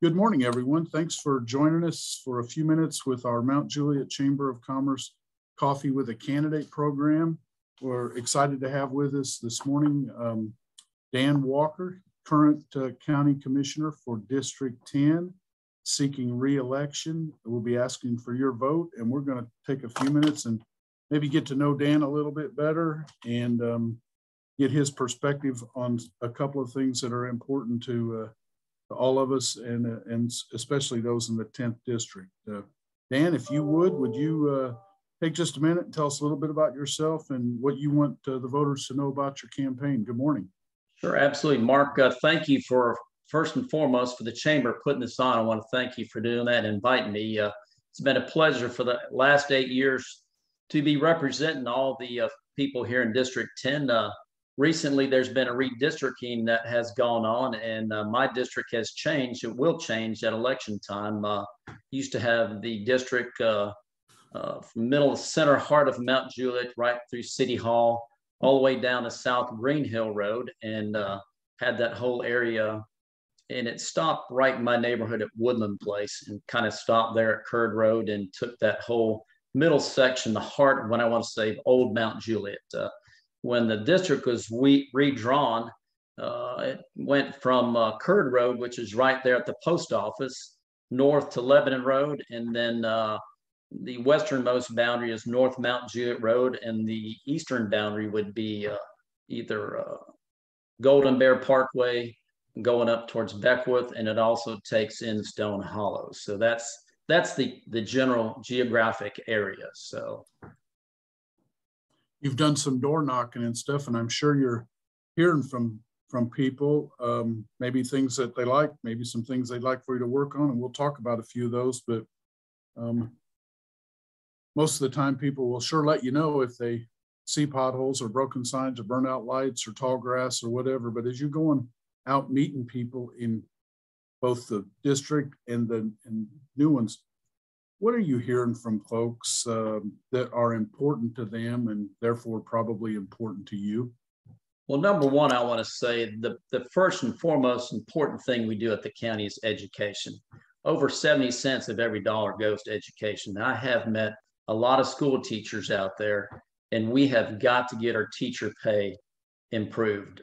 Good morning, everyone. Thanks for joining us for a few minutes with our Mount Juliet Chamber of Commerce Coffee with a Candidate program. We're excited to have with us this morning Dan Walker, current County Commissioner for District 10, seeking re-election. We'll be asking for your vote, and we're going to take a few minutes and maybe get to know Dan a little bit better and get his perspective on a couple of things that are important to all of us, and especially those in the 10th district. Dan, if you would you take just a minute and tell us a little bit about yourself and what you want the voters to know about your campaign? Good morning. Sure, absolutely. Mark, thank you for, first and foremost, for the Chamber putting this on. I want to thank you for doing that and inviting me. It's been a pleasure for the last 8 years to be representing all the people here in District 10. Recently, there's been a redistricting that has gone on, and my district has changed. It will change at election time. Used to have the district from middle center heart of Mount Juliet right through City Hall, all the way down to South Green Hill Road, and had that whole area. And it stopped right in my neighborhood at Woodland Place and kind of stopped there at Curd Road and took that whole middle section, the heart of what I want to say, old Mount Juliet. When the district was redrawn, it went from Curd Road, which is right there at the post office, north to Lebanon Road, and then the westernmost boundary is North Mount Juliet Road, and the eastern boundary would be either Golden Bear Parkway going up towards Beckwith, and it also takes in Stone Hollow. So that's the general geographic area. So you've done some door knocking and stuff, and I'm sure you're hearing from people, maybe things that they like, maybe some things they'd like for you to work on, and we'll talk about a few of those. But most of the time, people will sure let you know if they see potholes or broken signs or burnout lights or tall grass or whatever. But as you're going out meeting people in both the district and the new ones, what are you hearing from folks that are important to them and therefore probably important to you? Well, number one, I want to say the first and foremost important thing we do at the county is education. Over 70 cents of every dollar goes to education. Now, I have met a lot of school teachers out there, and we have got to get our teacher pay improved.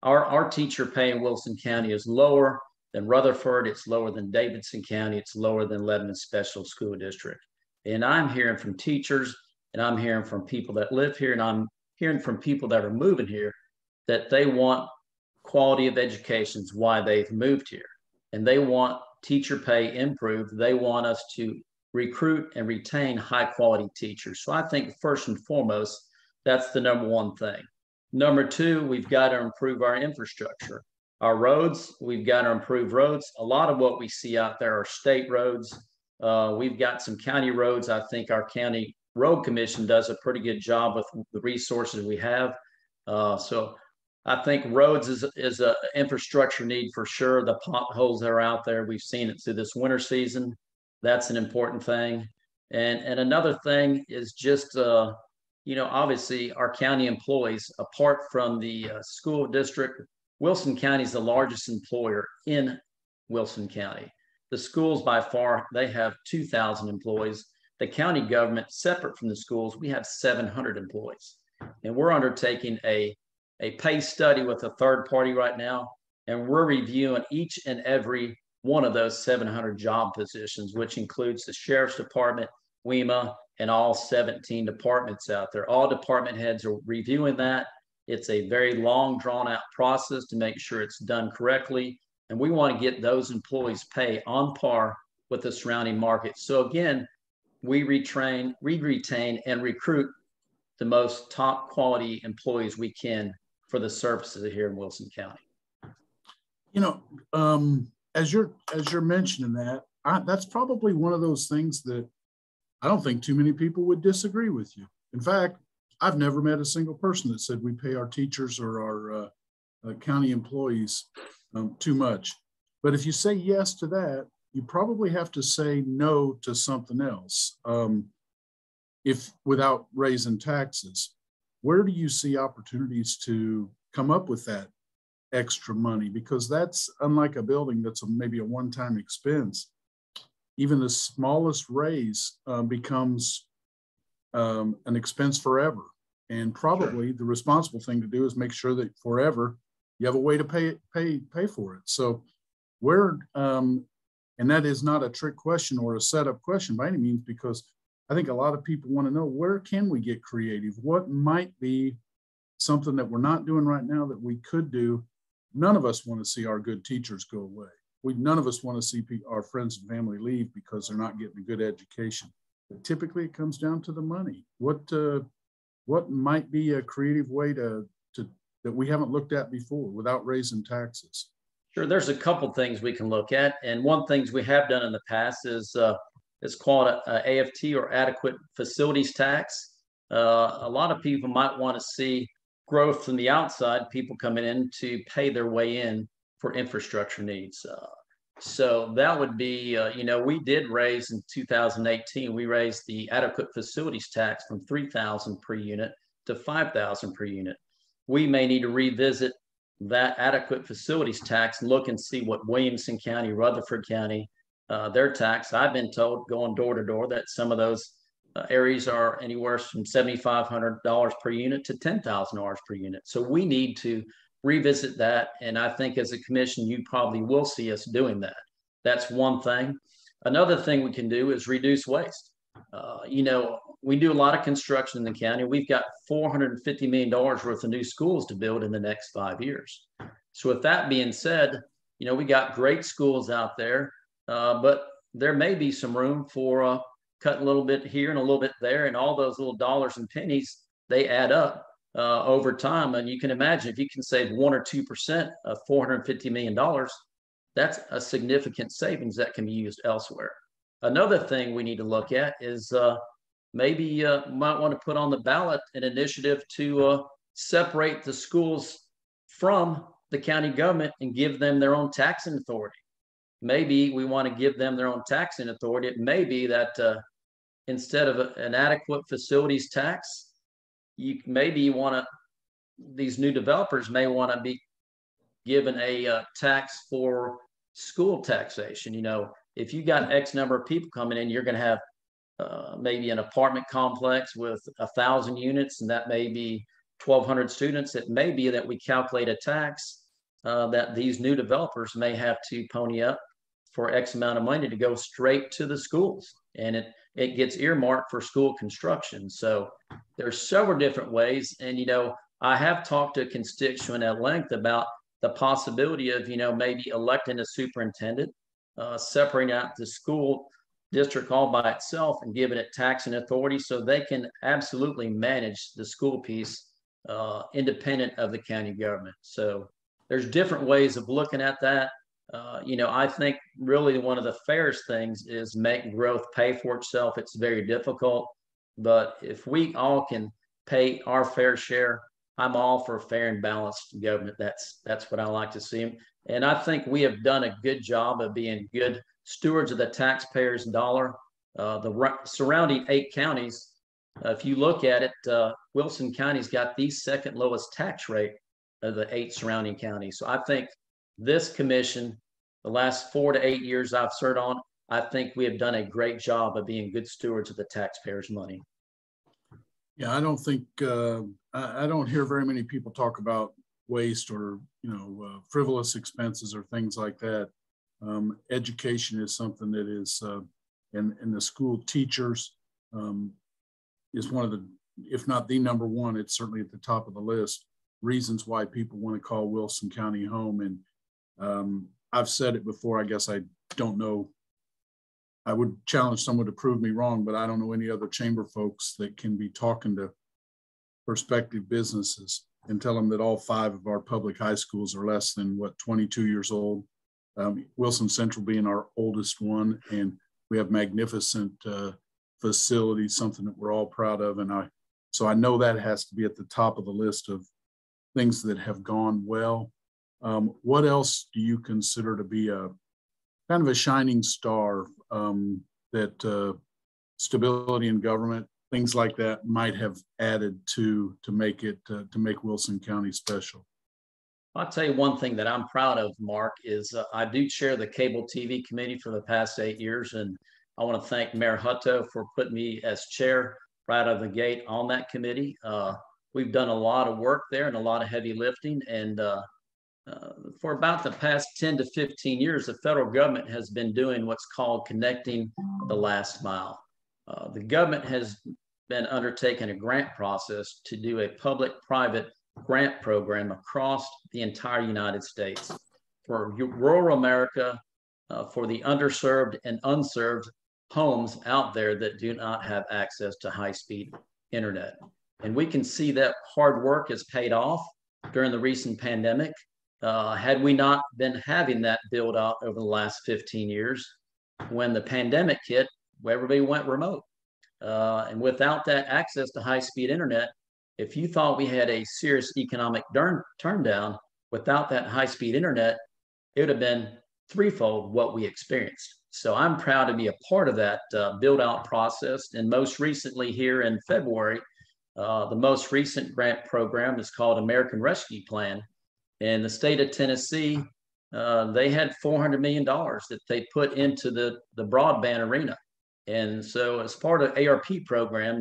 Our teacher pay in Wilson County is lower than Rutherford, it's lower than Davidson County, it's lower than Lebanon Special School District. And I'm hearing from teachers, and I'm hearing from people that live here, and I'm hearing from people that are moving here that they want quality of education is why they've moved here. And they want teacher pay improved. They want us to recruit and retain high quality teachers. So I think first and foremost, that's the number one thing. Number two, we've got to improve our infrastructure. Our roads, we've got to improve roads. A lot of what we see out there are state roads. We've got some county roads. I think our county road commission does a pretty good job with the resources we have. So I think roads is an infrastructure need for sure. The potholes that are out there, we've seen it through this winter season. That's an important thing. And another thing is just, obviously our county employees, apart from the school district, Wilson County is the largest employer in Wilson County. The schools by far, they have 2,000 employees. The county government, separate from the schools, we have 700 employees. And we're undertaking a pay study with a third party right now, and we're reviewing each and every one of those 700 job positions, which includes the Sheriff's Department, WEMA, and all 17 departments out there. All department heads are reviewing that. It's a very long, drawn-out process to make sure it's done correctly, and we want to get those employees' pay on par with the surrounding market. So again, we retrain, retain, and recruit the most top quality employees we can for the services here in Wilson County. As you're mentioning that, that's probably one of those things that I don't think too many people would disagree with you. In fact, I've never met a single person that said we pay our teachers or our county employees too much. But if you say yes to that, you probably have to say no to something else. If without raising taxes, where do you see opportunities to come up with that extra money, because that's unlike a building that's maybe a one-time expense. Even the smallest raise becomes an expense forever. And probably the responsible thing to do is make sure that forever you have a way to pay for it. So where, and that is not a trick question or a setup question by any means, because I think a lot of people want to know, where can we get creative? What might be something that we're not doing right now that we could do? None of us want to see our good teachers go away. None of us want to see our friends and family leave because they're not getting a good education. But typically it comes down to the money. What might be a creative way to that we haven't looked at before without raising taxes? Sure, there's a couple things we can look at, and one things we have done in the past is it's called a AFT, or adequate facilities tax. A lot of people might want to see growth from the outside, people coming in to pay their way in for infrastructure needs. So that would be, we did raise in 2018, we raised the adequate facilities tax from $3,000 per unit to $5,000 per unit. We may need to revisit that adequate facilities tax and look and see what Williamson County, Rutherford County, their tax. I've been told, going door to door, that some of those areas are anywhere from $7,500 per unit to $10,000 per unit. So we need to revisit that. And I think as a commission, you probably will see us doing that. That's one thing. Another thing we can do is reduce waste. We do a lot of construction in the county. We've got $450 million worth of new schools to build in the next 5 years. So with that being said, we got great schools out there, but there may be some room for cutting a little bit here and a little bit there, and all those little dollars and pennies, they add up over time. And you can imagine, if you can save 1 or 2% of $450 million, that's a significant savings that can be used elsewhere. Another thing we need to look at is maybe you might want to put on the ballot an initiative to separate the schools from the county government and give them their own taxing authority. Maybe we want to give them their own taxing authority. It may be that instead of an adequate facilities tax, these new developers may want to be given a tax for school taxation. If you got X number of people coming in, you're going to have maybe an apartment complex with 1,000 units, and that may be 1,200 students. It may be that we calculate a tax that these new developers may have to pony up for X amount of money to go straight to the schools, and it gets earmarked for school construction. So there's several different ways. And, I have talked to a constituent at length about the possibility of, maybe electing a superintendent, separating out the school district all by itself and giving it taxing authority so they can absolutely manage the school piece independent of the county government. So there's different ways of looking at that. I think really one of the fairest things is make growth pay for itself. It's very difficult, but if we all can pay our fair share, I'm all for fair and balanced government. That's what I like to see. And I think we have done a good job of being good stewards of the taxpayers' dollar. The surrounding 8 counties, if you look at it, Wilson County's got the second lowest tax rate of the 8 surrounding counties. So I think this commission, the last 4 to 8 years I've served on, I think we have done a great job of being good stewards of the taxpayers' money. Yeah, I don't think, I don't hear very many people talk about waste or, frivolous expenses or things like that. Education is something that is, and the school teachers is one of the, if not the number one, it's certainly at the top of the list, reasons why people want to call Wilson County home. And I've said it before, I guess I don't know, I would challenge someone to prove me wrong, but I don't know any other chamber folks that can be talking to prospective businesses and tell them that all 5 of our public high schools are less than 22 years old. Wilson Central being our oldest one, and we have magnificent facilities, something that we're all proud of. And so I know that has to be at the top of the list of things that have gone well. What else do you consider to be a kind of a shining star that stability in government, things like that, might have added to make Wilson County special? I'll tell you one thing that I'm proud of, Mark, is I do chair the Cable TV Committee for the past 8 years. And I want to thank Mayor Hutto for putting me as chair right out of the gate on that committee. We've done a lot of work there and a lot of heavy lifting. And for about the past 10 to 15 years, the federal government has been doing what's called connecting the last mile. The government has been undertaking a grant process to do a public-private grant program across the entire United States for rural America, for the underserved and unserved homes out there that do not have access to high-speed internet. And we can see that hard work has paid off during the recent pandemic. Had we not been having that build out over the last 15 years, when the pandemic hit, everybody went remote. And without that access to high-speed internet, if you thought we had a serious economic turn down, without that high-speed internet, it would have been threefold what we experienced. So I'm proud to be a part of that build-out process. And most recently here in February, the most recent grant program is called American Rescue Plan. In the state of Tennessee, they had $400 million that they put into the broadband arena. And so as part of ARP program,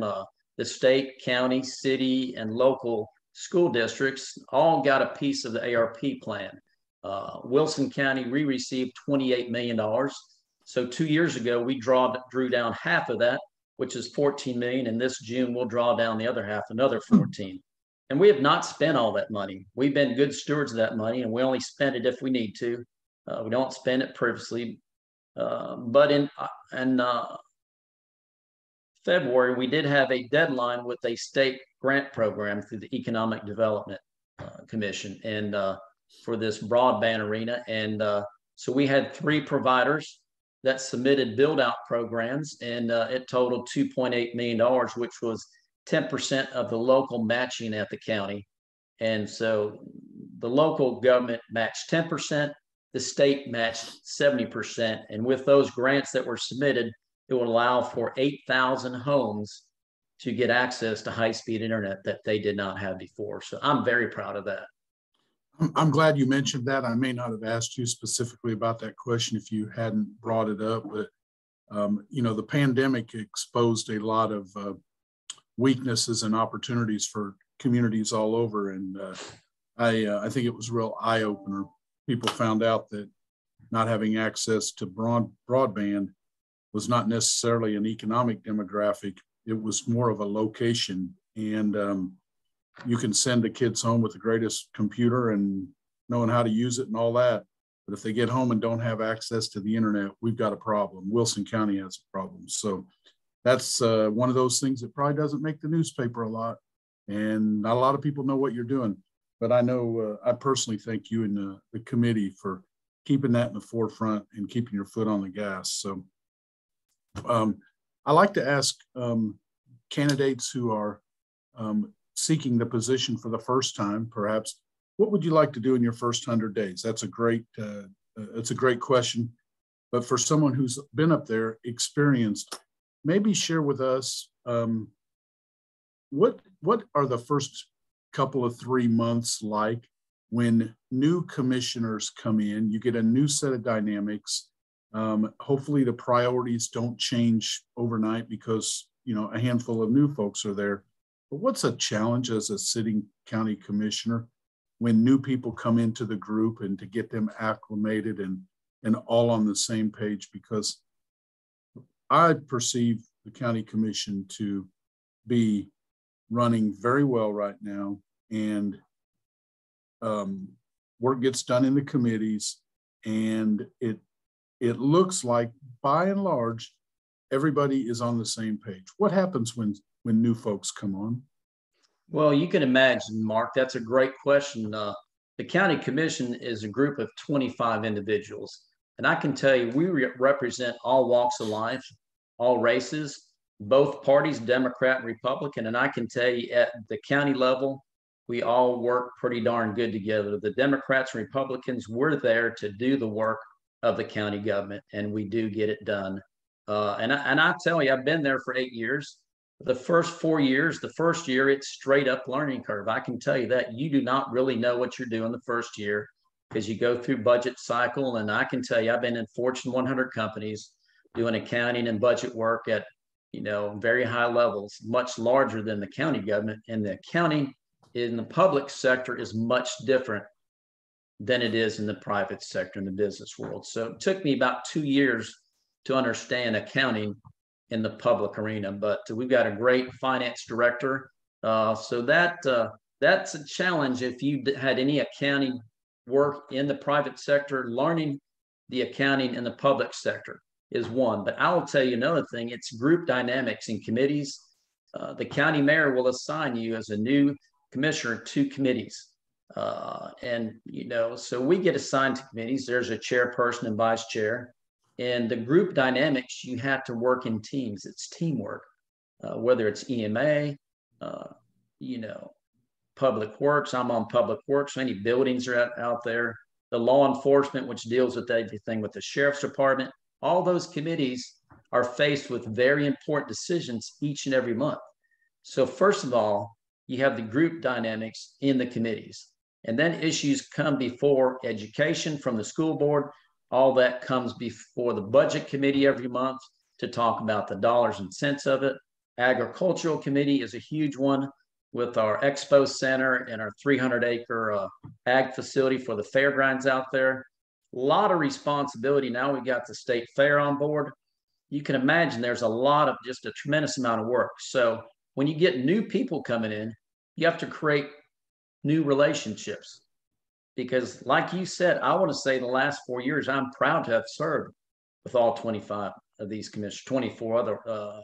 the state, county, city, and local school districts all got a piece of the ARP plan. Wilson County, we received $28 million. So 2 years ago, we drew down half of that, which is 14 million. And this June, we'll draw down the other half, another 14. And we have not spent all that money. We've been good stewards of that money, and we only spend it if we need to. We don't spend it previously. But in February, we did have a deadline with a state grant program through the Economic Development Commission and for this broadband arena. And so we had 3 providers that submitted build-out programs, and it totaled $2.8 million, which was 10% of the local matching at the county. And so the local government matched 10%, the state matched 70%. And with those grants that were submitted, it would allow for 8,000 homes to get access to high-speed internet that they did not have before. So I'm very proud of that. I'm glad you mentioned that. I may not have asked you specifically about that question if you hadn't brought it up, but you know, the pandemic exposed a lot of weaknesses and opportunities for communities all over. And I think it was a real eye-opener. People found out that not having access to broadband was not necessarily an economic demographic. It was more of a location. And you can send the kids home with the greatest computer and knowing how to use it and all that. But if they get home and don't have access to the internet, we've got a problem. Wilson County has a problem. So that's one of those things that probably doesn't make the newspaper a lot. And not a lot of people know what you're doing. But I know I personally thank you and the committee for keeping that in the forefront and keeping your foot on the gas. So I like to ask candidates who are seeking the position for the first time, perhaps, what would you like to do in your first 100 days? That's a great question. But for someone who's been up there, experienced, maybe share with us what are the first couple of 3 months like when new commissioners come in? You get a new set of dynamics. Hopefully the priorities don't change overnight because, you know, a handful of new folks are there. But what's a challenge as a sitting county commissioner when new people come into the group and to get them acclimated and all on the same page? Because I perceive the county commission to be running very well right now, and work gets done in the committees, and it looks like by and large everybody is on the same page. What happens when new folks come on? Well, you can imagine, Mark, that's a great question. The county commission is a group of 25 individuals. And I can tell you, we represent all walks of life, all races, both parties, Democrat and Republican. And I can tell you at the county level, we all work pretty darn good together. The Democrats and Republicans, we're there to do the work of the county government, and we do get it done. And I tell you, I've been there for 8 years. The first 4 years, the first year, it's straight up learning curve. I can tell you that you do not really know what you're doing the first year because you go through budget cycle. And I can tell you, I've been in Fortune 100 companies doing accounting and budget work at, very high levels, much larger than the county government. And the accounting in the public sector is much different than it is in the private sector in the business world. So it took me about 2 years to understand accounting in the public arena, but we've got a great finance director. So that's a challenge. If you had any accounting work in the private sector, learning the accounting in the public sector is one. But I will tell you another thing, it's group dynamics in committees. The county mayor will assign you as a new commissioner 2 committees. So we get assigned to committees. There's a chairperson and vice chair. And the group dynamics, you have to work in teams. It's teamwork, whether it's EMA, public works. I'm on public works. So any buildings are out there. The law enforcement, which deals with everything with the sheriff's department. All those committees are faced with very important decisions each and every month. So first of all, you have the group dynamics in the committees. And then issues come before education from the school board. All that comes before the budget committee every month to talk about the dollars and cents of it. Agricultural committee is a huge one with our expo center and our 300-acre ag facility for the fairgrounds out there. A lot of responsibility. Now we got the state fair on board. You can imagine there's just a tremendous amount of work. So when you get new people coming in, you have to create new relationships. Because like you said, I want to say the last 4 years, I'm proud to have served with all 25 of these commissioners, 24 other.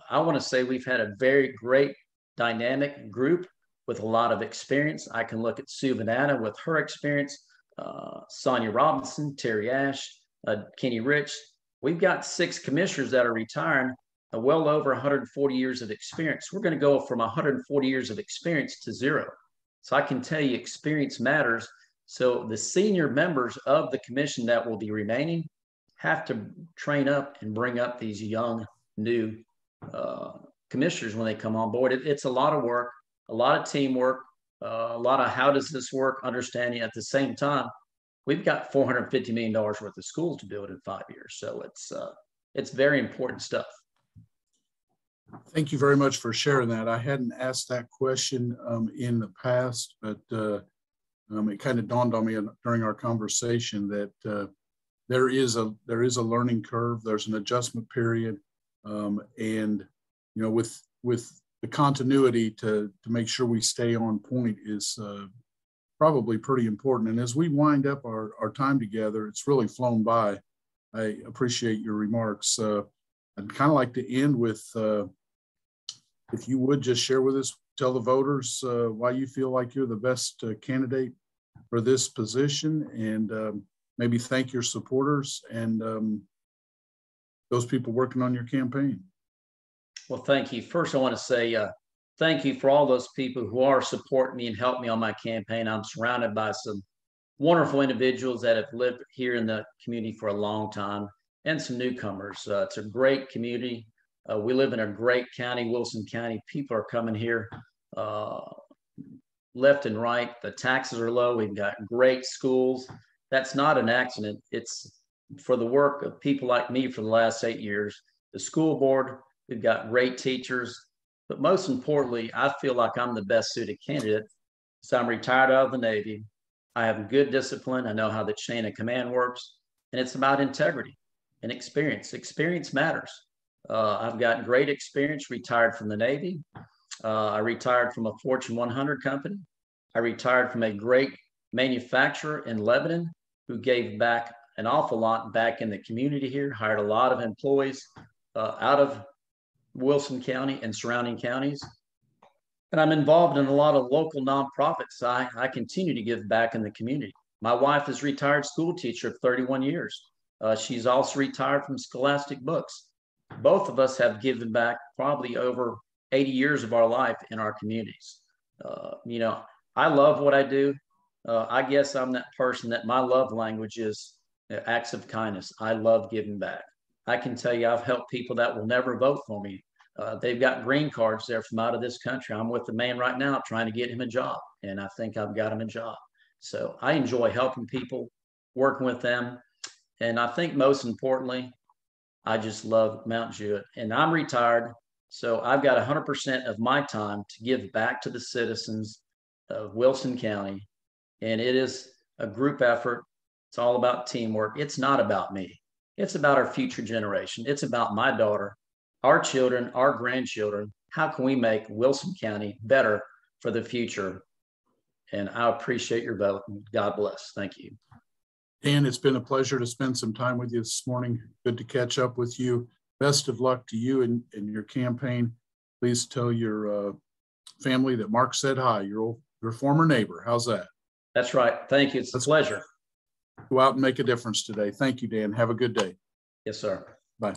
I want to say we've had a very great dynamic group with a lot of experience. I can look at Sue Banana with her experience, Sonia Robinson, Terry Ash, Kenny Rich. We've got 6 commissioners that are retiring, well over 140 years of experience. We're going to go from 140 years of experience to 0. So I can tell you experience matters. So the senior members of the commission that will be remaining have to train up and bring up these young, new commissioners when they come on board. It's a lot of work, a lot of teamwork, a lot of how does this work, understanding at the same time. We've got $450 million worth of schools to build in 5 years. So it's very important stuff. Thank you very much for sharing that. I hadn't asked that question in the past, but it kind of dawned on me during our conversation that there is a learning curve. There's an adjustment period, and with the continuity to make sure we stay on point is probably pretty important. And as we wind up our time together, it's really flown by. I appreciate your remarks. I'd kind of like to end with, if you would just share with us, tell the voters why you feel like you're the best candidate for this position, and maybe thank your supporters and those people working on your campaign. Well, thank you. First, I want to say thank you for all those people who are supporting me and helping me on my campaign. I'm surrounded by some wonderful individuals that have lived here in the community for a long time and some newcomers. It's a great community. We live in a great county, Wilson County. People are coming here left and right. The taxes are low. We've got great schools. That's not an accident. It's for the work of people like me for the last 8 years. The school board, we've got great teachers. But most importantly, I feel like I'm the best suited candidate. So I'm retired out of the Navy. I have good discipline. I know how the chain of command works. And it's about integrity and experience. Experience matters. I've got great experience, retired from the Navy. I retired from a Fortune 100 company. I retired from a great manufacturer in Lebanon who gave back an awful lot back in the community here, hired a lot of employees out of Wilson County and surrounding counties. And I'm involved in a lot of local nonprofits. I continue to give back in the community. My wife is a retired school teacher of 31 years. She's also retired from Scholastic Books. Both of us have given back probably over 80 years of our life in our communities. I love what I do. I guess I'm that person that my love language is acts of kindness. I love giving back. I can tell you I've helped people that will never vote for me they've got green cards there from out of this country. I'm with the man right now trying to get him a job, and I think I've got him a job. So I enjoy helping people, working with them. And I think most importantly, I just love Mount Jewett. And I'm retired, so I've got 100% of my time to give back to the citizens of Wilson County. And it is a group effort. It's all about teamwork. It's not about me. It's about our future generation. It's about my daughter, our children, our grandchildren. How can we make Wilson County better for the future? And I appreciate your vote. God bless. Thank you. Dan, it's been a pleasure to spend some time with you this morning. Good to catch up with you. Best of luck to you in your campaign. Please tell your family that Mark said hi, your former neighbor. How's that? That's right. Thank you. It's a pleasure. Go out and make a difference today. Thank you, Dan. Have a good day. Yes, sir. Bye.